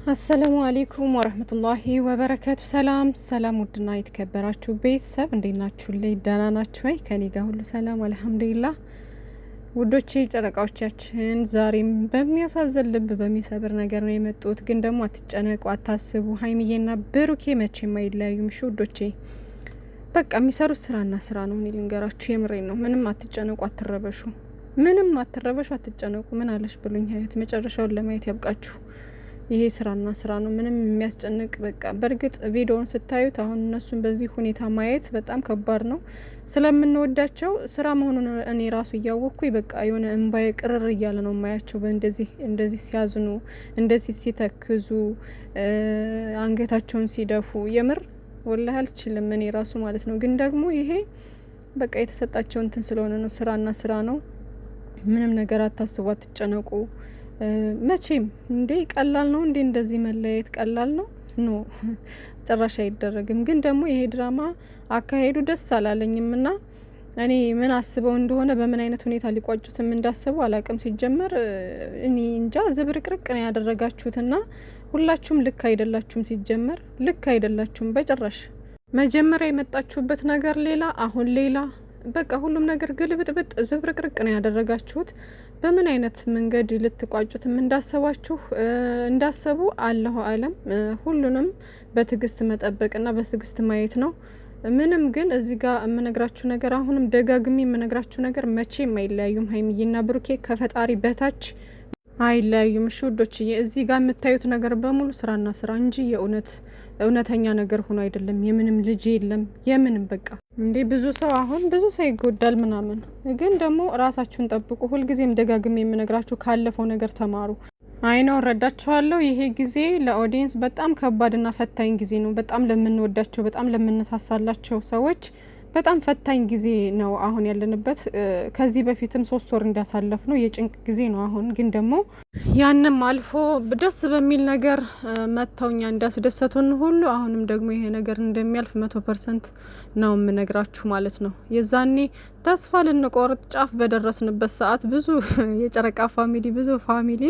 አሰላሙ አለይኩም ወረህመቱላሂ ወበረካቱ። ሰላም ውድና የተከበራችሁ ቤተሰብ እንዴት ናችሁ? ላይ ደህና ናችሁ ወይ? ከኔ ጋር ሁሉ ሰላም አልሐምዱሊላህ። ውዶቼ ጨረቃዎቻችን ዛሬም በሚያሳዝን ልብ በሚሰብር ነገር ነው የመጡት። ግን ደግሞ አትጨነቁ፣ አታስቡ። ሀይሚዬና ብሩኬ መቼም አይለያዩም። እሺ ውዶቼ፣ በቃ የሚሰሩት ስራና ስራ ነው። እኔ ልንገራችሁ፣ የምሬን ነው። ምንም አትጨነቁ፣ አትረበሹ፣ አትጨነቁ። ምን አለሽ ብሉኝ ሀያት፣ መጨረሻውን ለማየት ያብቃችሁ። ይሄ ስራና ስራ ነው። ምንም የሚያስጨንቅ በቃ በእርግጥ ቪዲዮውን ስታዩት አሁን እነሱን በዚህ ሁኔታ ማየት በጣም ከባድ ነው። ስለምንወዳቸው ስራ መሆኑን እኔ ራሱ እያወቅኩኝ በቃ የሆነ እንባዬ ቅርር እያለ ነው ማያቸው። እንደዚህ ሲያዝኑ፣ እንደዚህ ሲተክዙ፣ አንገታቸውን ሲደፉ የምር ወላሂ አልችልም እኔ ራሱ ማለት ነው። ግን ደግሞ ይሄ በቃ የተሰጣቸው እንትን ስለሆነ ነው። ስራና ስራ ነው። ምንም ነገር አታስቡ፣ አትጨነቁ። መቼም እንዴ ቀላል ነው እንዴ? እንደዚህ መለያየት ቀላል ነው? ኖ ጭራሽ አይደረግም። ግን ደግሞ ይሄ ድራማ አካሄዱ ደስ አላለኝም እና እኔ ምን አስበው እንደሆነ በምን አይነት ሁኔታ ሊቋጩትም እንዳሰቡ አላቅም። ሲጀመር እኔ እንጃ ዝብርቅርቅ ነው ያደረጋችሁትና ሁላችሁም ልክ አይደላችሁም። ሲጀመር ልክ አይደላችሁም በጭራሽ። መጀመሪያ የመጣችሁበት ነገር ሌላ፣ አሁን ሌላ። በቃ ሁሉም ነገር ግልብጥብጥ ዝብርቅርቅ ነው ያደረጋችሁት። በምን አይነት መንገድ ልትቋጩትም እንዳሰቡ አላሁ አለም። ሁሉንም በትዕግስት መጠበቅና በትዕግስት ማየት ነው። ምንም ግን እዚህ ጋር የምነግራችሁ ነገር፣ አሁንም ደጋግሚ የምነግራችሁ ነገር፣ መቼም አይለያዩም። ሀይሚዬና ብሩኬ ከፈጣሪ በታች አይለያዩም። እሺ ውዶችዬ፣ እዚህ ጋር የምታዩት ነገር በሙሉ ስራና ስራ እንጂ እውነተኛ ነገር ሆኖ አይደለም። የምንም ልጅ የለም የምንም በቃ እንዴ ብዙ ሰው ይጎዳል ምናምን። ግን ደግሞ ራሳችሁን ጠብቁ። ሁልጊዜም ደጋግሜ የምነግራችሁ ካለፈው ነገር ተማሩ። አይነው እረዳችኋለሁ። ይሄ ጊዜ ለኦዲየንስ በጣም ከባድና ፈታኝ ጊዜ ነው። በጣም ለምንወዳቸው፣ በጣም ለምንሳሳላቸው ሰዎች በጣም ፈታኝ ጊዜ ነው አሁን ያለንበት። ከዚህ በፊትም 3 ወር እንዳሳለፍ ነው የጭንቅ ጊዜ ነው። አሁን ግን ደግሞ ያንም አልፎ ደስ በሚል ነገር መተውኛ እንዳስደሰቱን ሁሉ አሁንም ደግሞ ይሄ ነገር እንደሚያልፍ 100% ነው የምነግራችሁ ማለት ነው። የዛኔ ተስፋ ልንቆርጥ ጫፍ በደረስንበት ሰዓት ብዙ የጨረቃ ፋሚሊ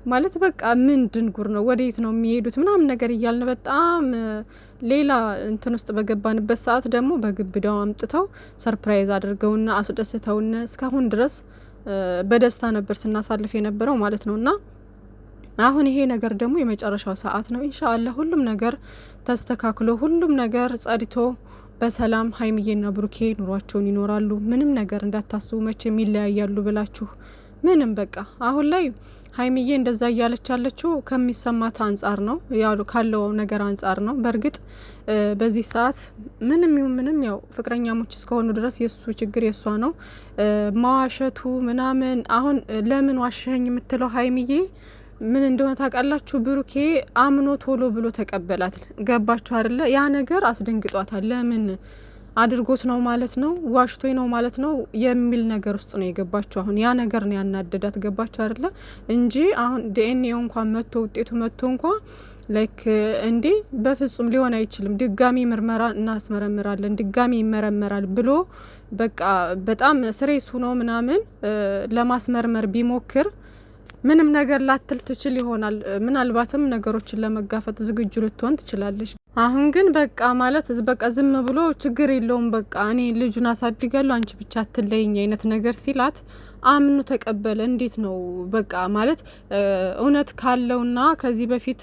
ማለት በቃ ምን ድንጉር ነው፣ ወዴት ነው የሚሄዱት ምናምን ነገር እያልን በጣም ሌላ እንትን ውስጥ በገባንበት ሰዓት ደግሞ በግብዳው አምጥተው ሰርፕራይዝ አድርገውና አስደስተውና እስካሁን ድረስ በደስታ ነበር ስናሳልፍ የነበረው ማለት ነው። እና አሁን ይሄ ነገር ደግሞ የመጨረሻው ሰዓት ነው። ኢንሻአላህ ሁሉም ነገር ተስተካክሎ ሁሉም ነገር ጸድቶ በሰላም ሀይሚዬና ብሩኬ ኑሯቸውን ይኖራሉ። ምንም ነገር እንዳታስቡ፣ መቼም ይለያያሉ ብላችሁ ምንም በቃ አሁን ላይ ሀይሚዬ እንደዛ እያለች ያለችው ከሚሰማት አንጻር ነው፣ ያው ካለው ነገር አንጻር ነው። በእርግጥ በዚህ ሰዓት ምንም ያው ፍቅረኛሞች እስከሆኑ ድረስ የሱ ችግር የሷ ነው። ማዋሸቱ ምናምን አሁን ለምን ዋሸኝ የምትለው ሀይሚዬ ምን እንደሆነ ታውቃላችሁ? ብሩኬ አምኖ ቶሎ ብሎ ተቀበላት። ገባችሁ አይደለ? ያ ነገር አስደንግጧታል። ለምን አድርጎት ነው ማለት ነው፣ ዋሽቶኝ ነው ማለት ነው የሚል ነገር ውስጥ ነው የገባችሁ። አሁን ያ ነገር ነው ያናደዳት። ገባችሁ አይደለ? እንጂ አሁን ዲኤንኤው እንኳን ውጤቱ መጥቶ እንኳን ላይክ እንዴ በፍጹም ሊሆን አይችልም፣ ድጋሚ ምርመራ እናስመረምራለን፣ ድጋሚ ይመረመራል ብሎ በቃ በጣም ስሬስ ሆኖ ምናምን ለማስመርመር ቢሞክር ምንም ነገር ላትል ትችል ይሆናል። ምናልባትም ነገሮችን ለመጋፈጥ ዝግጁ ልትሆን ትችላለች። አሁን ግን በቃ ማለት በቃ ዝም ብሎ ችግር የለውም በቃ እኔ ልጁን አሳድጋለሁ አንቺ ብቻ አትለይኝ አይነት ነገር ሲላት አምኑ ተቀበለ። እንዴት ነው በቃ ማለት እውነት ካለውና ከዚህ በፊት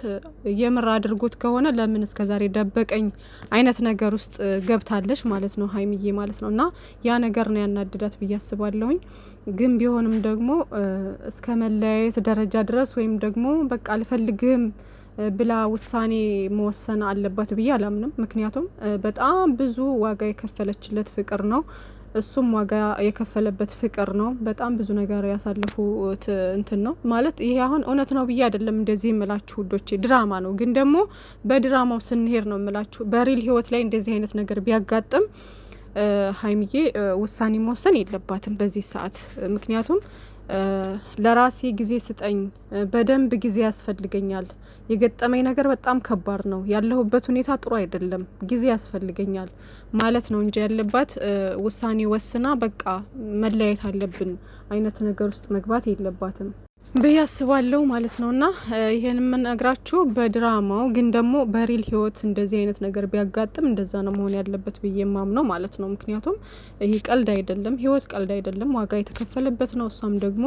የምር አድርጎት ከሆነ ለምን እስከዛሬ ደበቀኝ አይነት ነገር ውስጥ ገብታለች ማለት ነው ሀይሚዬ ማለት ነው። እና ያ ነገር ነው ያናድዳት ብዬ አስባለሁኝ። ግን ቢሆንም ደግሞ እስከ መለያየት ደረጃ ድረስ ወይም ደግሞ በቃ አልፈልግም ብላ ውሳኔ መወሰን አለባት ብዬ አላምንም። ምክንያቱም በጣም ብዙ ዋጋ የከፈለችለት ፍቅር ነው፣ እሱም ዋጋ የከፈለበት ፍቅር ነው። በጣም ብዙ ነገር ያሳለፉት እንትን ነው ማለት ይሄ አሁን እውነት ነው ብዬ አይደለም እንደዚህ የምላችሁ ውዶቼ፣ ድራማ ነው። ግን ደግሞ በድራማው ስንሄድ ነው የምላችሁ። በሪል ህይወት ላይ እንደዚህ አይነት ነገር ቢያጋጥም ሀይሚዬ ውሳኔ መወሰን የለባትም በዚህ ሰዓት። ምክንያቱም ለራሴ ጊዜ ስጠኝ፣ በደንብ ጊዜ ያስፈልገኛል፣ የገጠመኝ ነገር በጣም ከባድ ነው፣ ያለሁበት ሁኔታ ጥሩ አይደለም፣ ጊዜ ያስፈልገኛል ማለት ነው እንጂ ያለባት ውሳኔ ወስና በቃ መለያየት አለብን አይነት ነገር ውስጥ መግባት የለባትም። በያስባለው ማለት ነውና ይሄን የምነግራችሁ በድራማው ግን ደግሞ በሪል ህይወት እንደዚህ አይነት ነገር ቢያጋጥም እንደዛ ነው መሆን ያለበት ብዬ ማምነው ማለት ነው። ምክንያቱም ይሄ ቀልድ አይደለም፣ ህይወት ቀልድ አይደለም፣ ዋጋ የተከፈለበት ነው። እሷም ደግሞ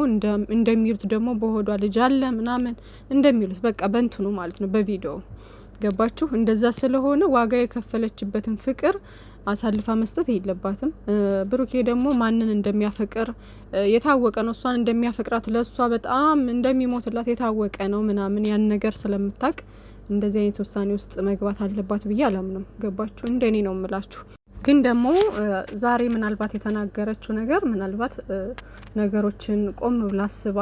እንደሚሉት ደግሞ በሆዷ ልጅ አለ ምናምን እንደሚሉት በቃ በእንትኑ ማለት ነው በቪዲዮ ገባችሁ። እንደዛ ስለሆነ ዋጋ የከፈለችበትን ፍቅር አሳልፋ መስጠት የለባትም። ብሩኬ ደግሞ ማንን እንደሚያፈቅር የታወቀ ነው። እሷን እንደሚያፈቅራት ለእሷ በጣም እንደሚሞትላት የታወቀ ነው ምናምን ያን ነገር ስለምታቅ እንደዚህ አይነት ውሳኔ ውስጥ መግባት አለባት ብዬ አላምንም። ገባችሁ? እንደኔ ነው እምላችሁ። ግን ደግሞ ዛሬ ምናልባት የተናገረችው ነገር ምናልባት ነገሮችን ቆም ብላ አስባ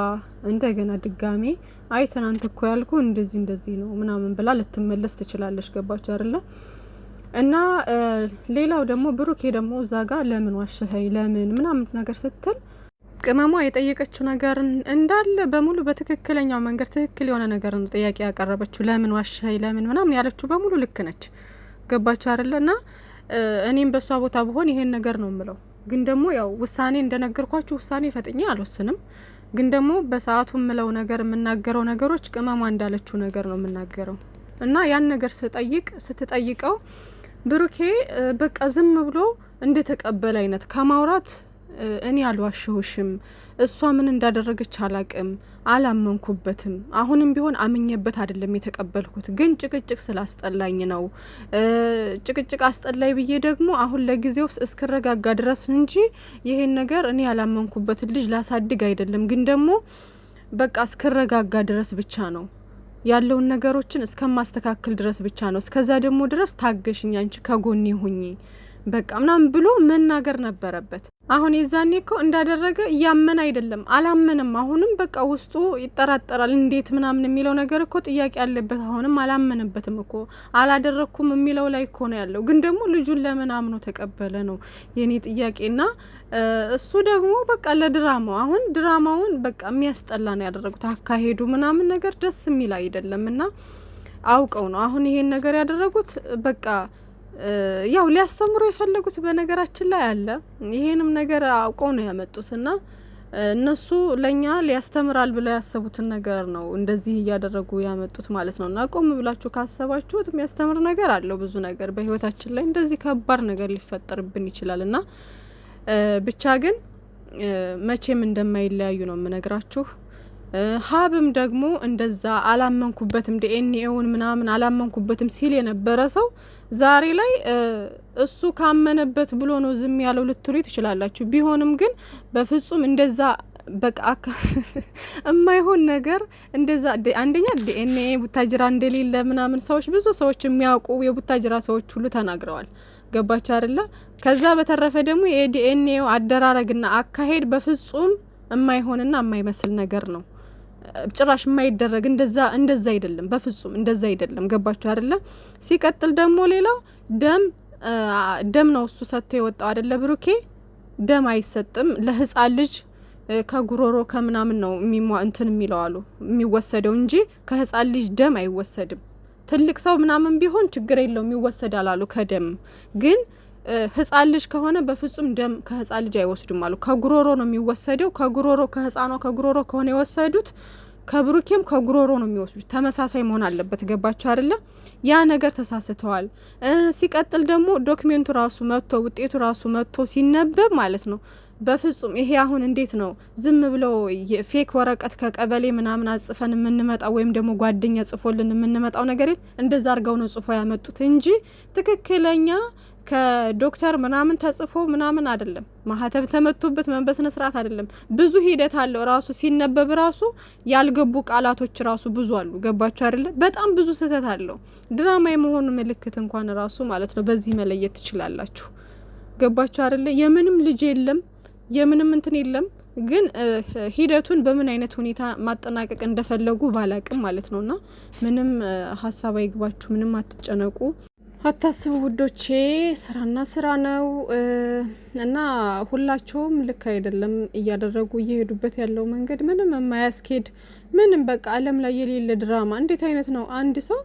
እንደገና ድጋሜ አይ ትናንት እኮ ያልኩ እንደዚህ ነው ምናምን ብላ ልትመለስ ትችላለች። ገባችሁ አይደለ? እና ሌላው ደግሞ ብሩኬ ደግሞ እዛ ጋር ለምን ዋሸኸኝ ለምን ምናምን ነገር ስትል ቅመሟ የጠየቀችው ነገር እንዳለ በሙሉ በትክክለኛው መንገድ ትክክል የሆነ ነገር ነው ጥያቄ ያቀረበችው። ለምን ዋሸኸኝ ለምን ምናምን ያለችው በሙሉ ልክ ነች። ገባችሁ አይደለ? እና እኔም በሷ ቦታ ብሆን ይሄን ነገር ነው ምለው። ግን ደግሞ ያው ውሳኔ እንደነገርኳችሁ ውሳኔ ፈጥኜ አልወስንም። ግን ደግሞ በሰዓቱ ምለው ነገር የምናገረው ነገሮች ቅመሟ እንዳለችው ነገር ነው የምናገረው። እና ያን ነገር ስትጠይቀው ብሩኬ በቃ ዝም ብሎ እንደተቀበለ አይነት ከማውራት እኔ አልዋሸሁሽም፣ እሷ ምን እንዳደረገች አላቅም፣ አላመንኩበትም። አሁንም ቢሆን አምኜበት አይደለም የተቀበልኩት፣ ግን ጭቅጭቅ ስላስጠላኝ ነው። ጭቅጭቅ አስጠላይ ብዬ ደግሞ አሁን ለጊዜው እስክረጋጋ ድረስ እንጂ ይሄን ነገር እኔ ያላመንኩበትን ልጅ ላሳድግ አይደለም። ግን ደግሞ በቃ እስክረጋጋ ድረስ ብቻ ነው ያለውን ነገሮችን እስከማስተካከል ድረስ ብቻ ነው። እስከዛ ደግሞ ድረስ ታገሽኝ፣ አንቺ ከጎኔ ሁኚ በቃ ምናምን ብሎ መናገር ነበረበት። አሁን የዛኔ እኮ እንዳደረገ እያመን አይደለም፣ አላመንም። አሁንም በቃ ውስጡ ይጠራጠራል። እንዴት ምናምን የሚለው ነገር እኮ ጥያቄ ያለበት። አሁንም አላመንበትም እኮ አላደረኩም የሚለው ላይ እኮ ነው ያለው። ግን ደግሞ ልጁን ለምን አምኖ ተቀበለ ነው የኔ ጥያቄና እሱ ደግሞ በቃ ለድራማው አሁን ድራማውን በቃ የሚያስጠላ ነው ያደረጉት። አካሄዱ ምናምን ነገር ደስ የሚል አይደለም እና አውቀው ነው አሁን ይሄን ነገር ያደረጉት። በቃ ያው ሊያስተምሩ የፈለጉት በነገራችን ላይ አለ። ይሄንም ነገር አውቀው ነው ያመጡትና እነሱ ለኛ ሊያስተምራል ብለው ያሰቡትን ነገር ነው እንደዚህ እያደረጉ ያመጡት ማለት ነውና ቆም ብላችሁ ካሰባችሁት የሚያስተምር ነገር አለው። ብዙ ነገር በህይወታችን ላይ እንደዚህ ከባድ ነገር ሊፈጠርብን ይችላልና ብቻ ግን መቼም እንደማይለያዩ ነው የምነግራችሁ። ሀብም ደግሞ እንደዛ አላመንኩበትም ዲኤንኤውን ምናምን አላመንኩበትም ሲል የነበረ ሰው ዛሬ ላይ እሱ ካመነበት ብሎ ነው ዝም ያለው ልትሉ ትችላላችሁ። ቢሆንም ግን በፍጹም እንደዛ በቃ የማይሆን ነገር እንደዛ አንደኛ ዲኤንኤ ቡታጅራ እንደሌለ ምናምን ሰዎች ብዙ ሰዎች የሚያውቁ የቡታጅራ ሰዎች ሁሉ ተናግረዋል። ገባች አይደለ? ከዛ በተረፈ ደግሞ የዲኤንኤው አደራረግና አካሄድ በፍጹም የማይሆንና የማይመስል ነገር ነው። ጭራሽ የማይደረግ እንደዛ አይደለም፣ በፍጹም እንደዛ አይደለም። ገባችሁ አይደለ? ሲቀጥል ደግሞ ሌላው ደም ነው እሱ ሰጥቶ የወጣው አይደለ? ብሩኬ ደም አይሰጥም ለህፃን ልጅ ከጉሮሮ ከምናምን ነው እንትን የሚለው አሉ የሚወሰደው እንጂ ከህፃን ልጅ ደም አይወሰድም። ትልቅ ሰው ምናምን ቢሆን ችግር የለውም ይወሰዳል አሉ ከደም። ግን ህፃን ልጅ ከሆነ በፍጹም ደም ከህፃን ልጅ አይወስዱም አሉ። ከጉሮሮ ነው የሚወሰደው። ከጉሮሮ ከህፃኗ ከጉሮሮ ከሆነ የወሰዱት ከብሩኬም ከጉሮሮ ነው የሚወስዱት። ተመሳሳይ መሆን አለበት። ገባችሁ አይደለ? ያ ነገር ተሳስተዋል። ሲቀጥል ደግሞ ዶክሜንቱ ራሱ መጥቶ ውጤቱ ራሱ መጥቶ ሲነበብ ማለት ነው በፍጹም ይሄ አሁን እንዴት ነው ዝም ብሎ ፌክ ወረቀት ከቀበሌ ምናምን አጽፈን የምንመጣው ወይም ደግሞ ጓደኛ ጽፎልን የምንመጣው ነገር እንደዛ አርገው ነው ጽፎ ያመጡት እንጂ ትክክለኛ ከዶክተር ምናምን ተጽፎ ምናምን አይደለም። ማህተም ተመቶበት በስነ ስርዓት አይደለም። ብዙ ሂደት አለው። ራሱ ሲነበብ ራሱ ያልገቡ ቃላቶች ራሱ ብዙ አሉ። ገባችሁ አይደለ? በጣም ብዙ ስህተት አለው። ድራማ የመሆኑ ምልክት እንኳን ራሱ ማለት ነው በዚህ መለየት ትችላላችሁ። ገባችሁ አይደለ? የምንም ልጅ የለም የምንም እንትን የለም። ግን ሂደቱን በምን አይነት ሁኔታ ማጠናቀቅ እንደፈለጉ ባላቅም ማለት ነውና ምንም ሀሳብ አይግባችሁ፣ ምንም አትጨነቁ። አታስቡ ውዶቼ፣ ስራና ስራ ነው እና ሁላቸውም ልክ አይደለም እያደረጉ እየሄዱበት ያለው መንገድ ምንም የማያስኬድ ምንም በቃ ዓለም ላይ የሌለ ድራማ። እንዴት አይነት ነው አንድ ሰው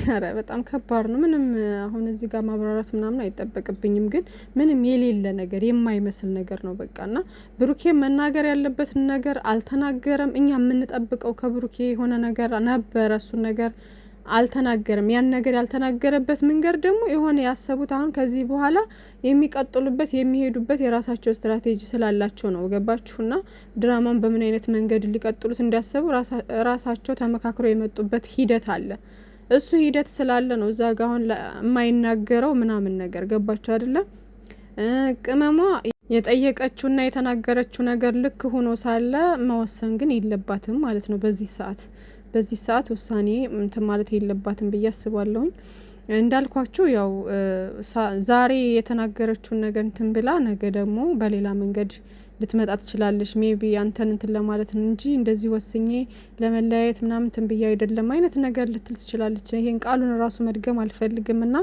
ኧረ በጣም ከባድ ነው። ምንም አሁን እዚህ ጋር ማብራራት ምናምን አይጠበቅብኝም፣ ግን ምንም የሌለ ነገር የማይመስል ነገር ነው በቃ። እና ብሩኬ መናገር ያለበትን ነገር አልተናገረም። እኛ የምንጠብቀው ከብሩኬ የሆነ ነገር ነበረ፣ እሱን ነገር አልተናገረም። ያን ነገር ያልተናገረበት መንገድ ደግሞ የሆነ ያሰቡት አሁን ከዚህ በኋላ የሚቀጥሉበት የሚሄዱበት የራሳቸው ስትራቴጂ ስላላቸው ነው። ገባችሁና ድራማን በምን አይነት መንገድ ሊቀጥሉት እንዲያሰቡ ራሳቸው ተመካክረው የመጡበት ሂደት አለ። እሱ ሂደት ስላለ ነው እዛ ጋ አሁን የማይናገረው ምናምን ነገር። ገባችሁ አይደለም? ቅመሟ የጠየቀችውና የተናገረችው ነገር ልክ ሆኖ ሳለ መወሰን ግን የለባትም ማለት ነው። በዚህ ሰዓት ውሳኔ እንትን ማለት የለባትም ብዬ አስባለሁኝ። እንዳልኳችሁ ያው ዛሬ የተናገረችውን ነገር እንትን ብላ ነገ ደግሞ በሌላ መንገድ ልትመጣ ትችላለች። ሜቢ አንተን እንትን ለማለት እንጂ እንደዚህ ወስኜ ለመለያየት ምናምን እንትን ብዬ አይደለም አይነት ነገር ልትል ትችላለች። ይሄን ቃሉን ራሱ መድገም አልፈልግም እና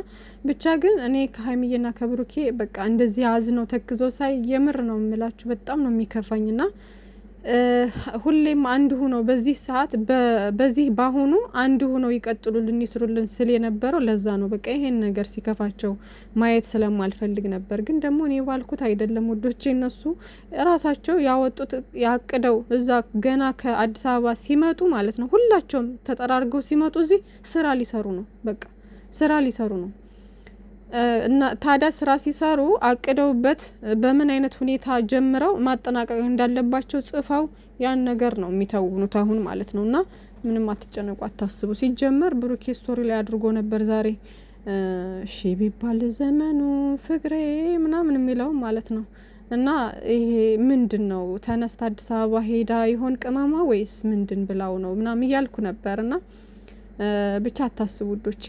ብቻ ግን እኔ ከሀይሚዬና ከብሩኬ በቃ እንደዚህ አዝነው ተክዘው ሳይ የምር ነው የምላችሁ በጣም ነው የሚከፋኝና ሁሌም አንድ ሆኖ በዚህ ሰዓት በዚህ ባሁኑ አንድ ሆኖ ይቀጥሉልን ይስሩልን ስል የነበረው ለዛ ነው። በቃ ይሄን ነገር ሲከፋቸው ማየት ስለማልፈልግ ነበር። ግን ደግሞ እኔ ባልኩት አይደለም ውዶቼ፣ እነሱ ራሳቸው ያወጡት ያቅደው እዛ ገና ከአዲስ አበባ ሲመጡ ማለት ነው፣ ሁላቸውም ተጠራርገው ሲመጡ እዚህ ስራ ሊሰሩ ነው። በቃ ስራ ሊሰሩ ነው። እና ታዲያ ስራ ሲሰሩ አቅደውበት በምን አይነት ሁኔታ ጀምረው ማጠናቀቅ እንዳለባቸው ጽፈው ያን ነገር ነው የሚተውኑት አሁን ማለት ነው። እና ምንም አትጨነቁ፣ አታስቡ። ሲጀመር ብሩኬ ስቶሪ ላይ አድርጎ ነበር ዛሬ እሺ ቢባል ዘመኑ ፍቅሬ ምናምን የሚለው ማለት ነው። እና ይሄ ምንድን ነው ተነስታ አዲስ አበባ ሄዳ ይሆን ቅመማ ወይስ ምንድን ብላው ነው ምናምን እያልኩ ነበር። እና ብቻ አታስቡ ውዶቼ።